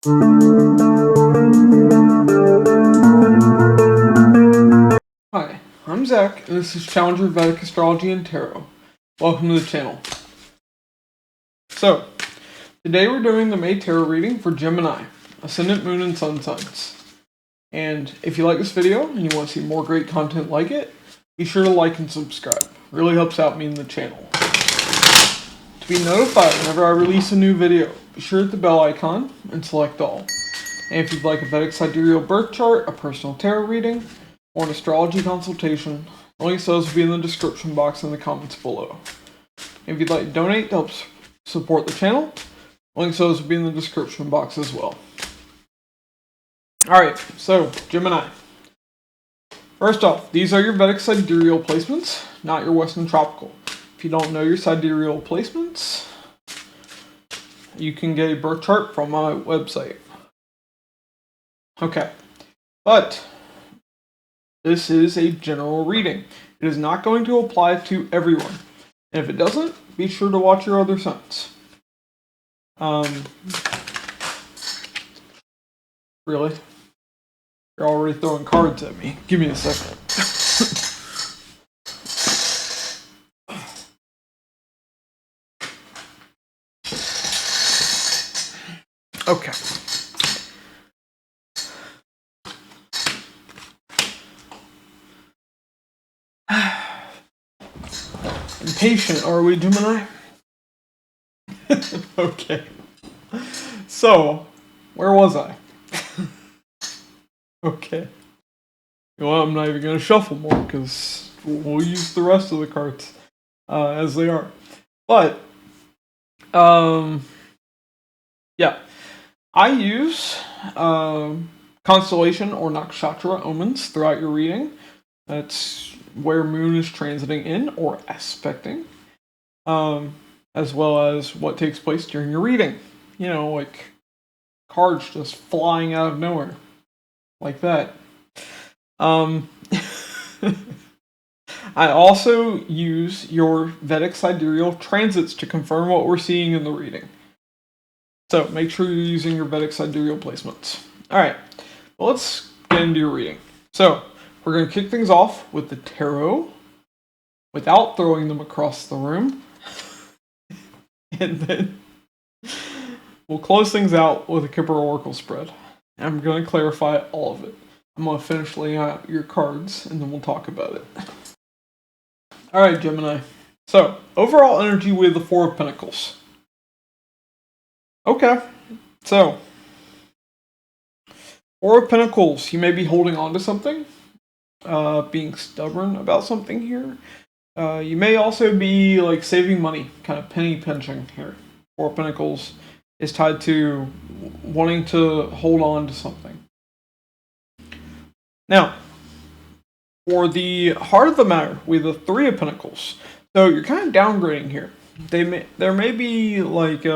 Hi, I'm Zach, and this is Challenger Vedic Astrology and Tarot. Welcome to the channel. So, today we're doing the May Tarot reading for Gemini, Ascendant, Moon, and Sun signs. And if you like this video and you want to see more great content like it, be sure to like and subscribe. It really helps out me and the channel. To be notified whenever I release a new video, be sure to hit the bell icon and select all. And if you'd like a Vedic Sidereal birth chart, a personal tarot reading, or an astrology consultation, links to those will be in the description box in the comments below. If you'd like to donate to help support the channel, links to those will be in the description box as well. Alright, so Gemini. First off, these are your Vedic Sidereal placements, not your Western Tropical. If you don't know your Sidereal placements, you can get a birth chart from my website. Okay, but this is a general reading. It is not going to apply to everyone. And if it doesn't, be sure to watch your other signs. Really? You're already throwing cards at me. Give me a second. Okay. Impatient, are we, Gemini? Okay. So, where was I? Okay. You know what, I'm not even going to shuffle more because we'll use the rest of the cards as they are. But, yeah. I use constellation or Nakshatra omens throughout your reading. That's where Moon is transiting in or aspecting, as well as what takes place during your reading. You know, like cards just flying out of nowhere, like that. I also use your Vedic Sidereal transits to confirm what we're seeing in the reading. So make sure you're using your Vedic Sidereal placements. Alright, well, let's get into your reading. So, we're going to kick things off with the tarot without throwing them across the room. And then we'll close things out with a Kipper Oracle spread. I'm going to clarify all of it. I'm going to finish laying out your cards and then we'll talk about it. Alright, Gemini. So, overall energy with the Four of Pentacles. Okay, so Four of Pentacles, you may be holding on to something, being stubborn about something here. You may also be like saving money, kind of penny pinching here. Four of Pentacles is tied to wanting to hold on to something. Now, for the heart of the matter, with the Three of Pentacles, so you're kind of downgrading here. There may be like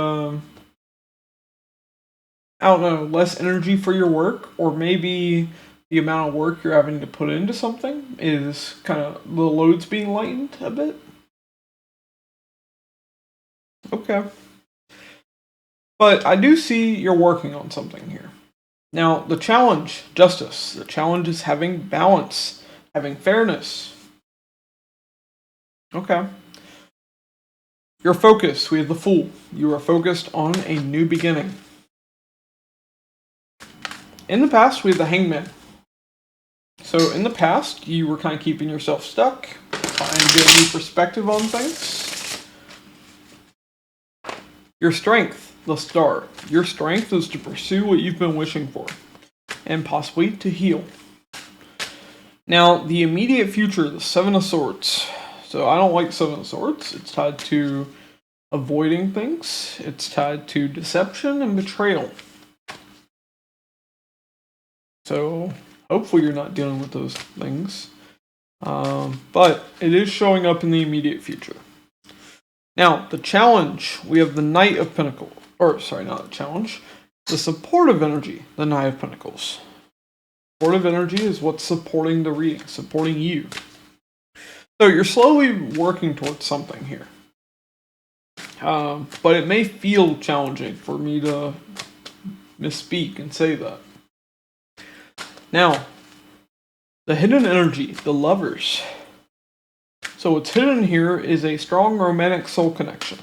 I don't know, less energy for your work, or maybe the amount of work you're having to put into something is kind of, the load's being lightened a bit. Okay. But I do see you're working on something here. Now, the challenge, justice. The challenge is having balance, having fairness. Okay. Your focus, we have the Fool. You are focused on a new beginning. In the past, we have the Hangman. So in the past, you were kind of keeping yourself stuck, trying to get a new perspective on things. Your strength, the Star. Your strength is to pursue what you've been wishing for, and possibly to heal. Now, the immediate future, the Seven of Swords. So I don't like Seven of Swords. It's tied to avoiding things. It's tied to deception and betrayal. So, hopefully you're not dealing with those things. But it is showing up in the immediate future. Now, the challenge, we have the Knight of Pentacles. Or, sorry, not the challenge. The supportive energy, the Knight of Pentacles. Supportive energy is what's supporting the reading, supporting you. So, you're slowly working towards something here. But it may feel challenging for me to misspeak and say that. Now, the hidden energy, the lovers. So what's hidden here is a strong romantic soul connection.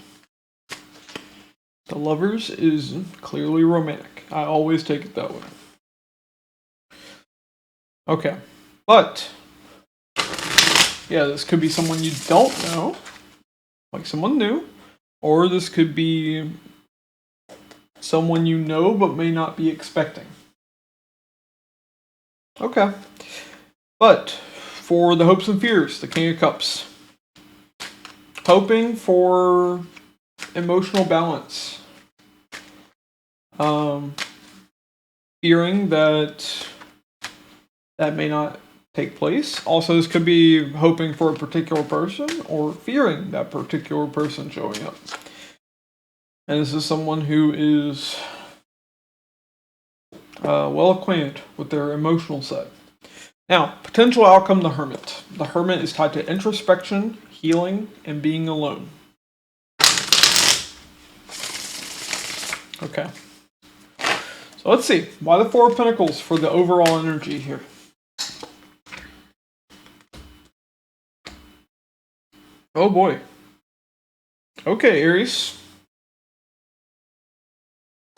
The lovers is clearly romantic. I always take it that way. Okay, but yeah, this could be someone you don't know, like someone new, or this could be someone you know but may not be expecting. Okay, but for the hopes and fears, the King of Cups. Hoping for emotional balance. Fearing that may not take place. Also, this could be hoping for a particular person or fearing that particular person showing up. And this is someone who is well acquainted with their emotional side. Now, potential outcome, the Hermit. The Hermit is tied to introspection, healing, and being alone. Okay. So let's see. Why the Four of Pentacles for the overall energy here? Oh boy. Okay, Aries.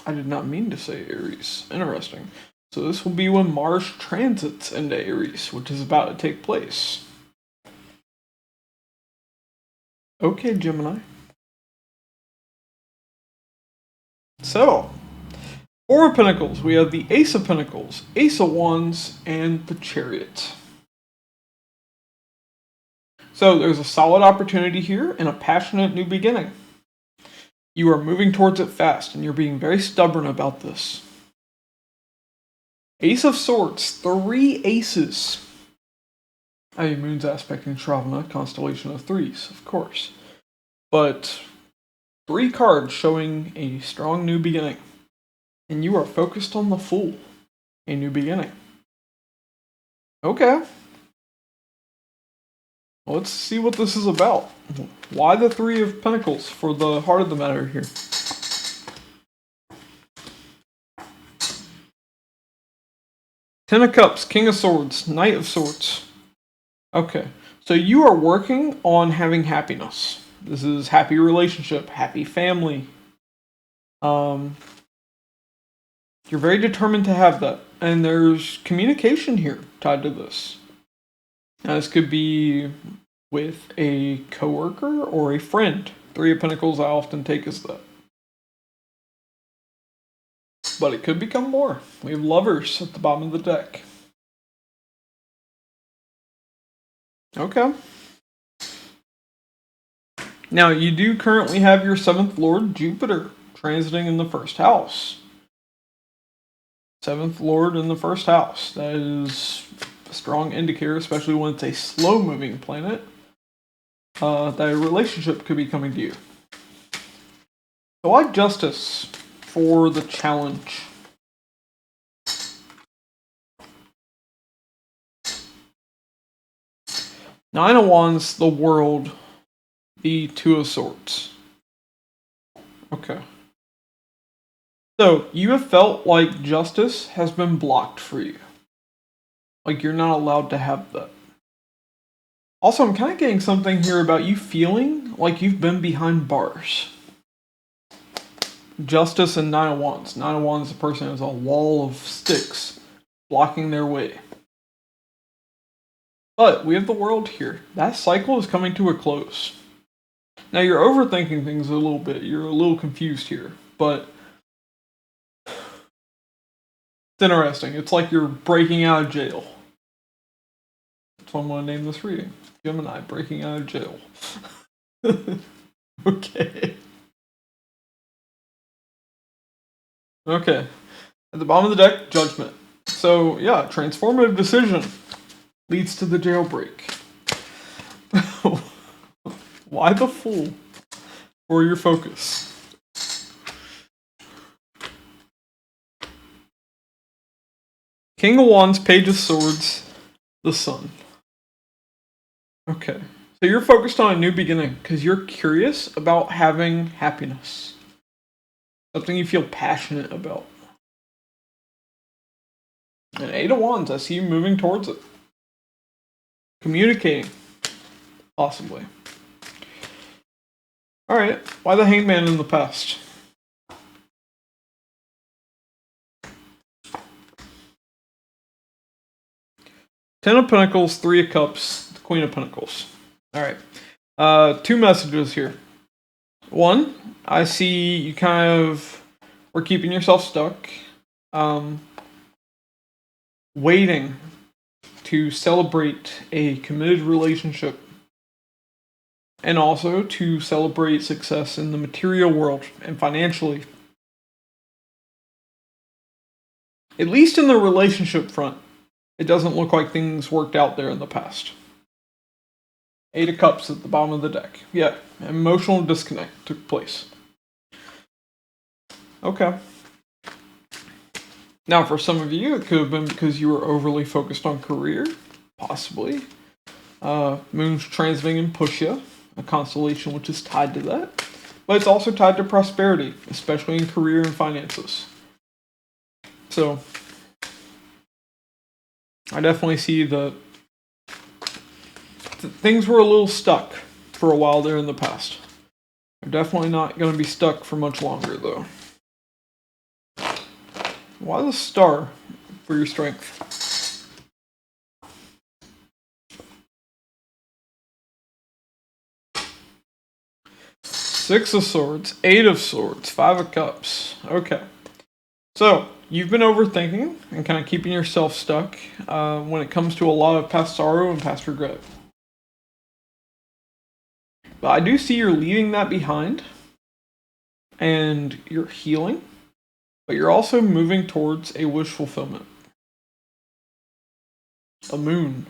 I did not mean to say Aries. Interesting. So this will be when Mars transits into Aries, which is about to take place. Okay, Gemini. So, Four of Pentacles, we have the Ace of Pentacles, Ace of Wands, and the Chariot. So there's a solid opportunity here and a passionate new beginning. You are moving towards it fast, and you're being very stubborn about this. Ace of Swords, 3 aces. I mean, Moon's aspecting Shravana, constellation of threes, of course. But 3 cards showing a strong new beginning. And you are focused on the Fool, a new beginning. Okay. Let's see what this is about. Why the 3 of Pentacles for the heart of the matter here? Ten of Cups, King of Swords, Knight of Swords. Okay, so you are working on having happiness. This is happy relationship, happy family. You're very determined to have that. And there's communication here tied to this. Now, this could be with a coworker or a friend. 3 of Pentacles I often take as that. But it could become more. We have Lovers at the bottom of the deck. Okay. Now, you do currently have your 7th Lord, Jupiter, transiting in the 1st house. 7th Lord in the 1st house. That is a strong indicator, especially when it's a slow-moving planet, that a relationship could be coming to you. So why Justice for the challenge? Nine of Wands, the World, the 2 of Swords. Okay. So, you have felt like justice has been blocked for you. Like you're not allowed to have that. Also, I'm kind of getting something here about you feeling like you've been behind bars. Justice and 9 of Wands. 9 of Wands, the person has a wall of sticks blocking their way. But we have the World here. That cycle is coming to a close. Now, you're overthinking things a little bit. You're a little confused here. But it's interesting. It's like you're breaking out of jail. That's what I'm going to name this reading. Gemini, breaking out of jail. Okay. Okay. At the bottom of the deck, Judgment. So, yeah, transformative decision leads to the jailbreak. Why the Fool for your focus? King of Wands, Page of Swords, the Sun. Okay. So you're focused on a new beginning because you're curious about having happiness. Something you feel passionate about. And 8 of Wands, I see you moving towards it. Communicating, possibly. Alright, why the Hangman in the past? Ten of Pentacles, Three of Cups, the Queen of Pentacles. Alright, two messages here. One, I see you kind of were keeping yourself stuck, waiting to celebrate a committed relationship, and also to celebrate success in the material world and financially. At least in the relationship front, it doesn't look like things worked out there in the past. 8 of Cups at the bottom of the deck. Yeah, emotional disconnect took place. Okay. Now, for some of you, it could have been because you were overly focused on career, possibly. Moon's transiting in Pushya, a constellation which is tied to that. But it's also tied to prosperity, especially in career and finances. So, I definitely see that things were a little stuck for a while there in the past. They're definitely not going to be stuck for much longer, though. Why the Star for your strength? Six of Swords, Eight of Swords, Five of Cups. Okay. So, you've been overthinking and kind of keeping yourself stuck when it comes to a lot of past sorrow and past regret. But I do see you're leaving that behind and you're healing, but you're also moving towards a wish fulfillment. A moon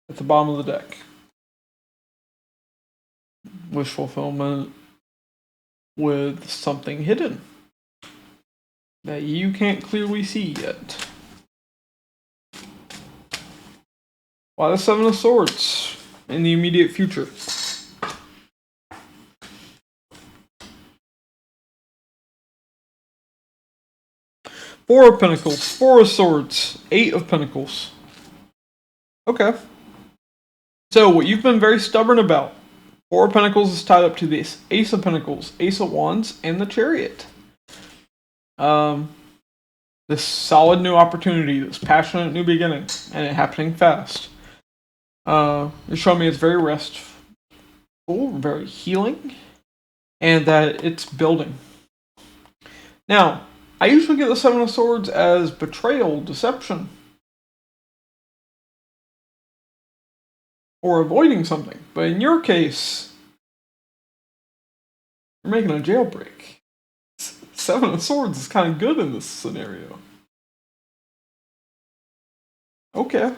at the bottom of the deck. Wish fulfillment with something hidden that you can't clearly see yet. Why the Seven of Swords in the immediate future? Four of Pentacles, Four of Swords, Eight of Pentacles. Okay. So, what you've been very stubborn about, Four of Pentacles is tied up to this Ace of Pentacles, Ace of Wands, and the Chariot. This solid new opportunity, this passionate new beginning, and it happening fast. You're showing me it's very restful, very healing, and that it's building. Now, I usually get the Seven of Swords as betrayal, deception, or avoiding something. But in your case, you're making a jailbreak. Seven of Swords is kind of good in this scenario. Okay.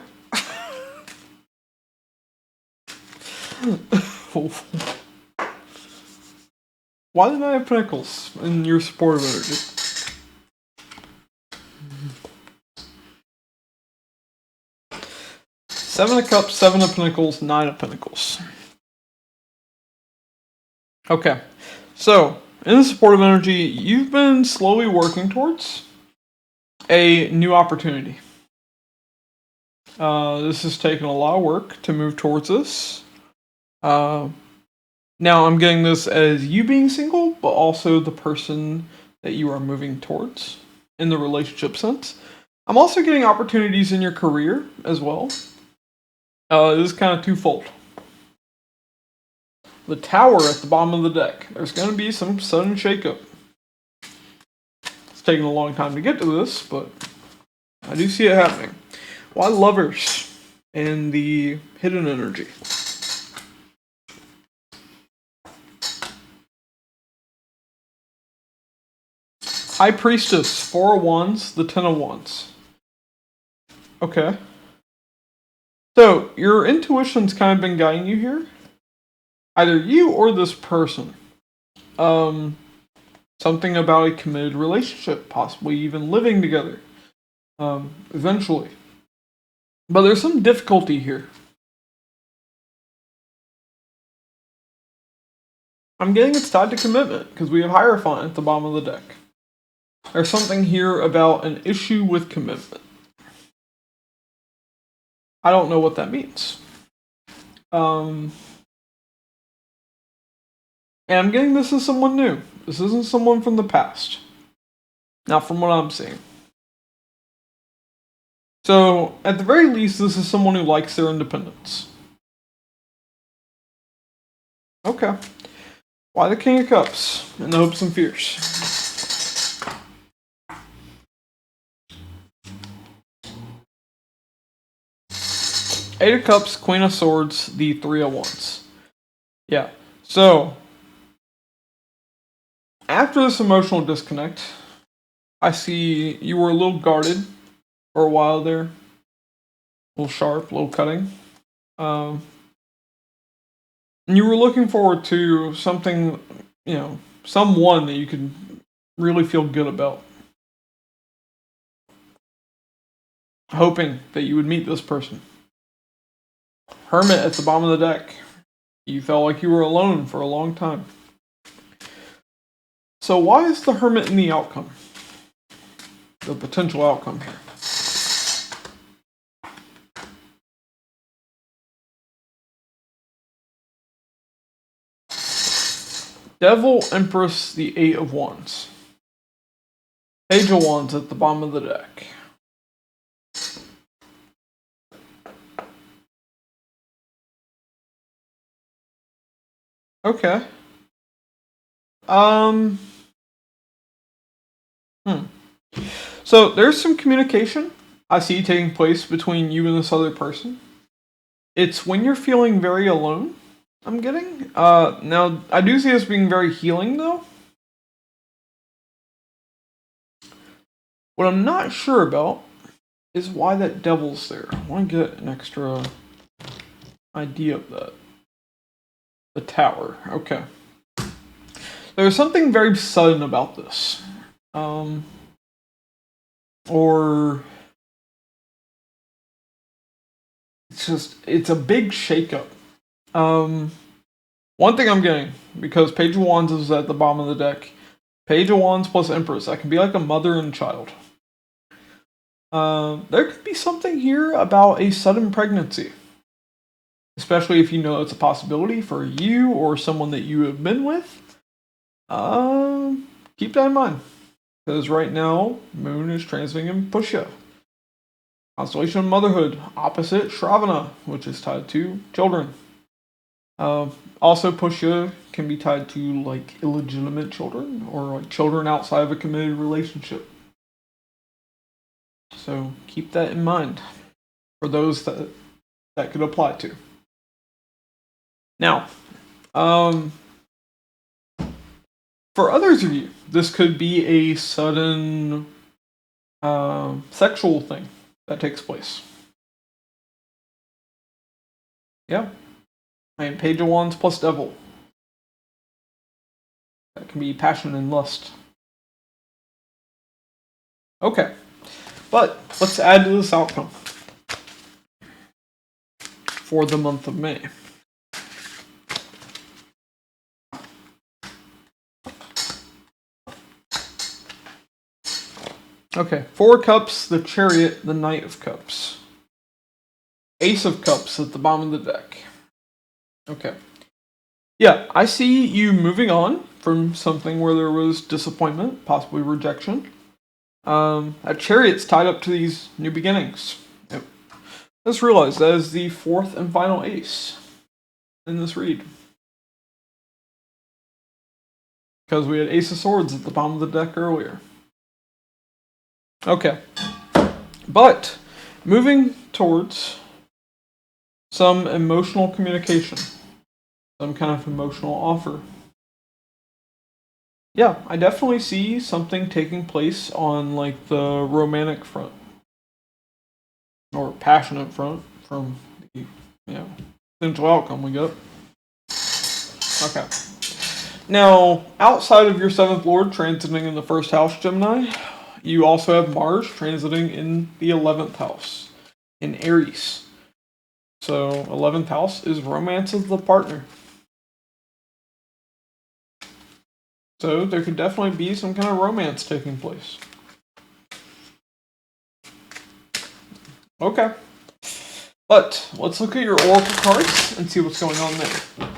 Why the Nine of Pentacles in your supportive energy? Seven of Cups, Seven of Pentacles, Nine of Pentacles. Okay, so in the supportive energy, you've been slowly working towards a new opportunity. This has taken a lot of work to move towards this. Now I'm getting this as you being single, but also the person that you are moving towards in the relationship sense. I'm also getting opportunities in your career as well. This is kind of twofold. The Tower at the bottom of the deck. There's going to be some sudden shakeup. It's taken a long time to get to this, but I do see it happening. Why Lovers and the hidden energy? High Priestess, Four of Wands, the Ten of Wands. Okay. So, your intuition's kind of been guiding you here. Either you or this person. Something about a committed relationship, possibly even living together. Eventually. But there's some difficulty here. I'm getting it's tied to commitment, because we have Hierophant at the bottom of the deck. There's something here about an issue with commitment. I don't know what that means. And I'm getting this is someone new. This isn't someone from the past. Not from what I'm seeing. So, at the very least, this is someone who likes their independence. Okay. Why the King of Cups? And the hopes and fears. Eight of Cups, Queen of Swords, the Three of Wands. Yeah. So, after this emotional disconnect, I see you were a little guarded for a while there. A little sharp, a little cutting. And you were looking forward to something, someone that you could really feel good about. Hoping that you would meet this person. Hermit at the bottom of the deck. You felt like you were alone for a long time. So why is the Hermit in the outcome? The potential outcome here. Devil, Empress, the Eight of Wands. Page of Wands at the bottom of the deck. Okay. So there's some communication I see taking place between you and this other person. It's when you're feeling very alone, I'm getting. Now, I do see this being very healing, though. What I'm not sure about is why that devil's there. I want to get an extra idea of that. The tower. Okay. There's something very sudden about this. Or it's a big shakeup. One thing I'm getting, because Page of Wands is at the bottom of the deck, Page of Wands plus Empress, that can be like a mother and child. There could be something here about a sudden pregnancy. Especially if you know it's a possibility for you or someone that you have been with. Keep that in mind. Because right now, Moon is transiting in Pusha. Constellation of Motherhood, opposite Shravana, which is tied to children. Also, Pusha can be tied to like illegitimate children or like children outside of a committed relationship. So keep that in mind for those that could apply to. Now, for others of you, this could be a sudden sexual thing that takes place. Yeah. Page of Wands plus Devil. That can be passion and lust. Okay. But let's add to this outcome for the month of May. Okay, Four of Cups, the Chariot, the Knight of Cups. Ace of Cups at the bottom of the deck. Okay. Yeah, I see you moving on from something where there was disappointment, possibly rejection. A Chariot's tied up to these new beginnings. Yep. Let's realize that is the fourth and final ace in this read. Because we had Ace of Swords at the bottom of the deck earlier. Okay. But, moving towards some emotional communication. Some kind of emotional offer. Yeah, I definitely see something taking place on, like, the romantic front. Or passionate front from the, potential outcome we got. Okay. Now, outside of your 7th Lord transiting in the 1st house, Gemini, you also have Mars transiting in the 11th house, in Aries. So, 11th house is romance of the partner. So, there could definitely be some kind of romance taking place. Okay. But let's look at your oracle cards and see what's going on there.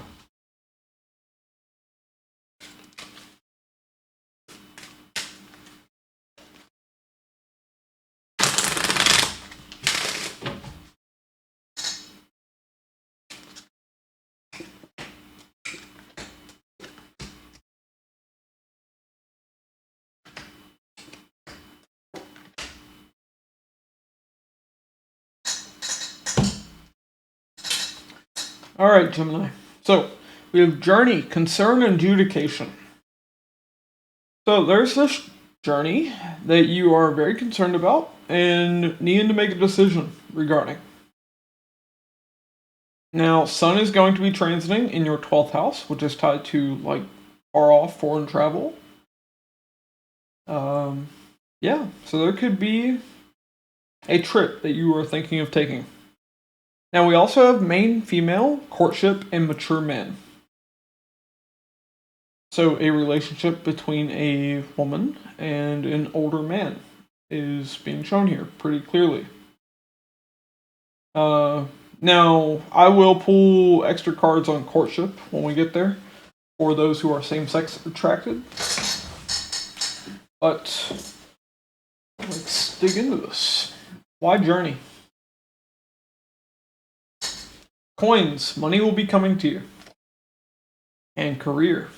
Alright, Gemini. So, we have journey, concern, and adjudication. So, there's this journey that you are very concerned about and needing to make a decision regarding. Now, Sun is going to be transiting in your 12th house, which is tied to, like, far off foreign travel. Yeah, so there could be a trip that you are thinking of taking. Now, we also have main, female, courtship, and mature man. So, a relationship between a woman and an older man is being shown here pretty clearly. Now, I will pull extra cards on courtship when we get there for those who are same-sex attracted. But let's dig into this. Why journey? Coins. Money will be coming to you. And career.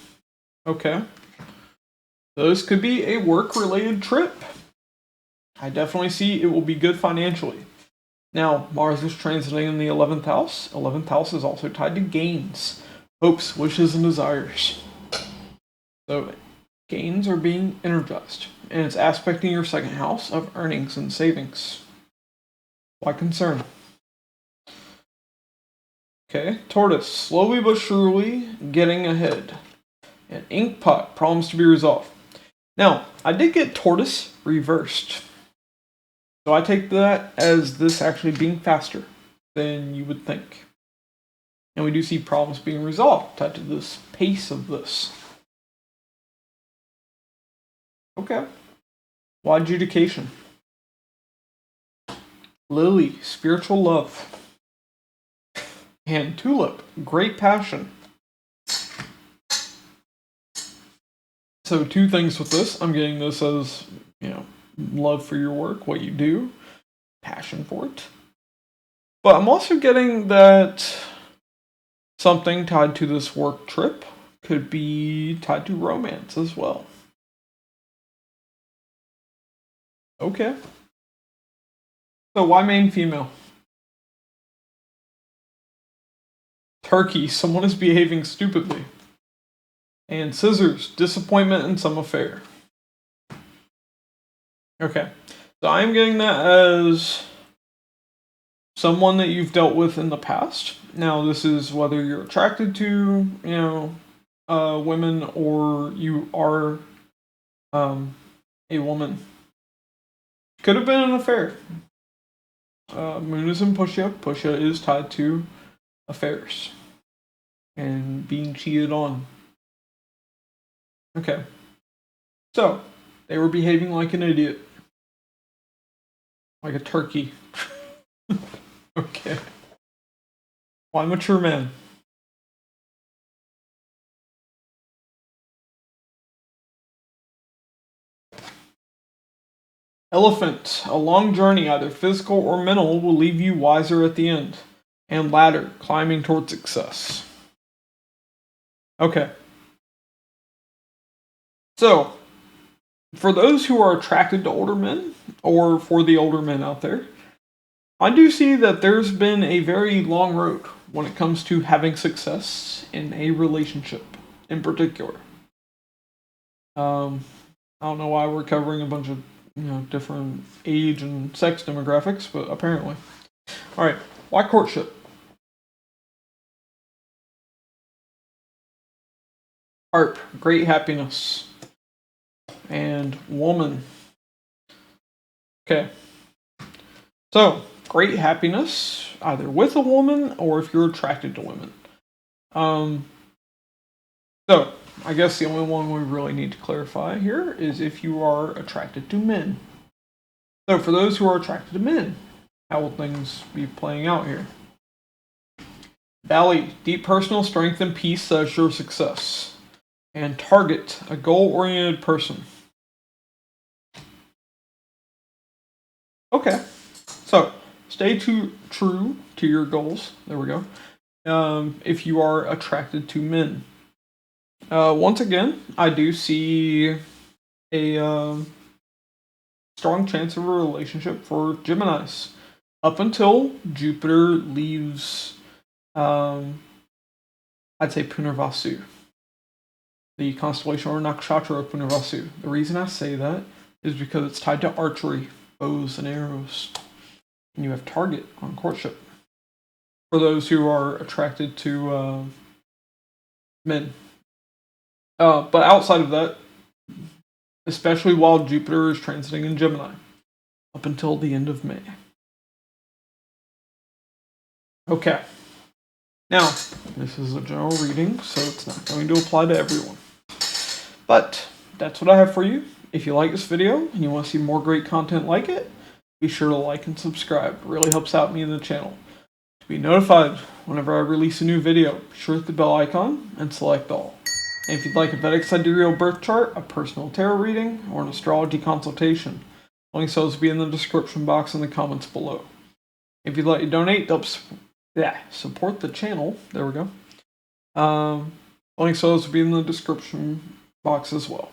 Okay. Those could be a work-related trip. I definitely see it will be good financially. Now, Mars is transiting in the 11th house. 11th house is also tied to gains, hopes, wishes, and desires. So, gains are being energized, and it's aspecting your second house of earnings and savings. Why concern? Okay, Tortoise, slowly but surely getting ahead. And Inkpot, problems to be resolved. Now, I did get Tortoise reversed. So I take that as this actually being faster than you would think. And we do see problems being resolved tied to this pace of this. Okay. Why adjudication? Lily, spiritual love. And Tulip, great passion. So two things with this. I'm getting this as, love for your work, what you do, passion for it. But I'm also getting that something tied to this work trip could be tied to romance as well. Okay. So why main female? Turkey, someone is behaving stupidly. And scissors, disappointment in some affair. Okay. So I'm getting that as someone that you've dealt with in the past. Now, this is whether you're attracted to, women or you are a woman. Could have been an affair. Moon is in Pusha. Pusha is tied to affairs and being cheated on. Okay. So, they were behaving like an idiot. Like a turkey. Okay. Why mature man? Elephant. A long journey, either physical or mental, will leave you wiser at the end. And ladder. Climbing towards success. Okay. So, for those who are attracted to older men, or for the older men out there, I do see that there's been a very long road when it comes to having success in a relationship in particular. I don't know why we're covering a bunch of different age and sex demographics, but apparently. Alright, why courtship? Harp, great happiness. And woman. Okay. So, great happiness, either with a woman or if you're attracted to women. So, I guess the only one we really need to clarify here is if you are attracted to men. So, for those who are attracted to men, how will things be playing out here? Valley, deep personal strength and peace as your success. And target, a goal-oriented person. Okay, so stay true to your goals. There we go. If you are attracted to men. Once again, I do see a strong chance of a relationship for Geminis. Up until Jupiter leaves, I'd say Punarvasu, the constellation or Nakshatra of Punarvasu. The reason I say that is because it's tied to archery, bows and arrows. And you have target on courtship. For those who are attracted to men. But outside of that, especially while Jupiter is transiting in Gemini, up until the end of May. Okay. Now, this is a general reading, so it's not going to apply to everyone. But that's what I have for you. If you like this video and you want to see more great content like it, be sure to like and subscribe. It really helps out me and the channel. To be notified whenever I release a new video, be sure to hit the bell icon and select all. And if you'd like a Vedic Sidereal birth chart, a personal tarot reading, or an astrology consultation, links to those will be in the description box and the comments below. If you'd like to donate to support the channel, there we go. Links to those will be in the description box as well.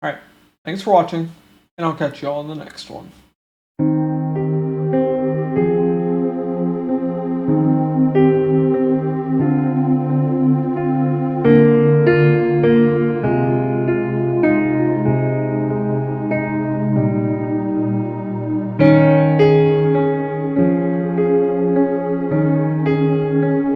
Alright, thanks for watching, and I'll catch you all in the next one.